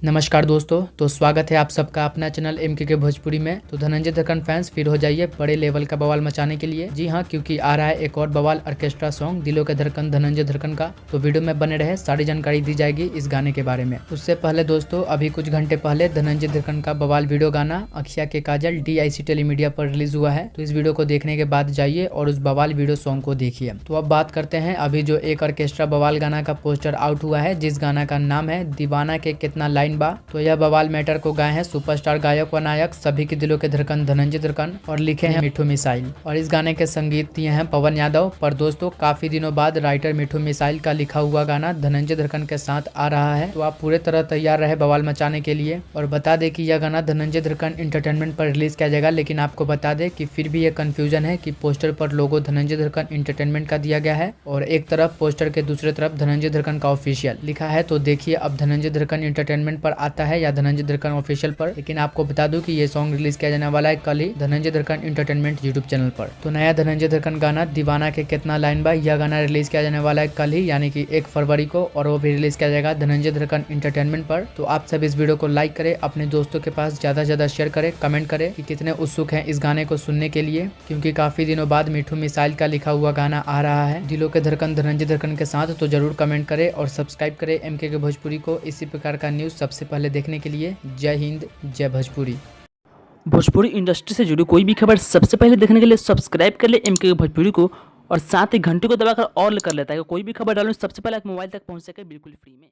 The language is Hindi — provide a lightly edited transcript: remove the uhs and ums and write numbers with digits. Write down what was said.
नमस्कार दोस्तों, तो स्वागत है आप सबका अपना चैनल MKK भोजपुरी में। तो धनंजय धक्कन फैंस फिर हो जाइए बड़े लेवल का बवाल मचाने के लिए। जी हाँ, क्योंकि आ रहा है एक और बवाल ऑर्केस्ट्रा सॉन्ग दिलों के धड़कन धनंजय धक्कन का। तो वीडियो में बने रहे, सारी जानकारी दी जाएगी इस गाने के बारे में। उससे पहले दोस्तों, अभी कुछ घंटे पहले धनंजय धक्कन का बवाल वीडियो गाना अखिया के काजल DIC टेलीमीडिया पर रिलीज हुआ है। तो इस वीडियो को देखने के बाद जाइए और उस बवाल वीडियो सॉन्ग को देखिए। तो अब बात करते हैं अभी जो एक ऑर्केस्ट्रा बवाल गाना का पोस्टर आउट हुआ है, जिस गाना का नाम है दीवाना के कितना लाइन बा। तो यह बवाल मैटर को गाए हैं सुपरस्टार गायक व नायक सभी के दिलों के धड़कन धनंजय धक्कन और लिखे हैं मिठू मिसाइल। और इस गाने के संगीत दिए हैं पवन यादव। पर दोस्तों, काफी दिनों बाद राइटर मिठू मिसाइल का लिखा हुआ गाना धनंजय धक्कन के साथ आ रहा है। तो आप पूरे तरह तैयार रहे बवाल मचाने के लिए। और बता दें कि यह गाना धनंजय धक्कन इंटरटेनमेंट पर रिलीज किया जाएगा, लेकिन आपको बता दें कि फिर भी ये कंफ्यूजन है कि पोस्टर पर लोगो धनंजय धक्कन इंटरटेनमेंट का दिया गया है और एक तरफ पोस्टर के दूसरे तरफ धनंजय धक्कन का ऑफिशियल लिखा है। तो देखिए अब धनंजय धक्कन इंटरटेनमेंट पर आता है या धनंजय धक्कन ऑफिशियल पर। लेकिन आपको बता दूं कि ये सॉन्ग रिलीज किया जाने वाला है कल ही धनंजय धक्कन इंटरटेनमेंट यूट्यूब चैनल पर। तो नया धनंजय धक्कन गाना दीवाना के कितना लाइन बा, यह गाना रिलीज किया जाने वाला है कल ही, यानी कि 1 फरवरी को, और वो भी रिलीज किया जाएगा धनंजय धक्कन इंटरटेनमेंट पर। तो आप सब इस वीडियो को लाइक करें, अपने दोस्तों के पास ज्यादा से ज्यादा शेयर करें, कमेंट करें कि कितने उत्सुक हैं इस गाने को सुनने के लिए, क्योंकि काफी दिनों बाद मिठू मिसाइल का लिखा हुआ गाना आ रहा है दिलों के धड़कन धनंजय धक्कन के साथ। तो जरूर कमेंट करें और सब्सक्राइब करें MKK भोजपुरी को इसी प्रकार का न्यूज सबसे पहले देखने के लिए। जय हिंद, जय भोजपुरी। भोजपुरी इंडस्ट्री से जुड़ी कोई भी खबर सबसे पहले देखने के लिए सब्सक्राइब कर ले MKK भोजपुरी को और साथ ही घंटे को दबाकर ऑल कर लेता है। कोई भी खबर डालूं सबसे पहले आप मोबाइल तक पहुंच सके बिल्कुल फ्री में।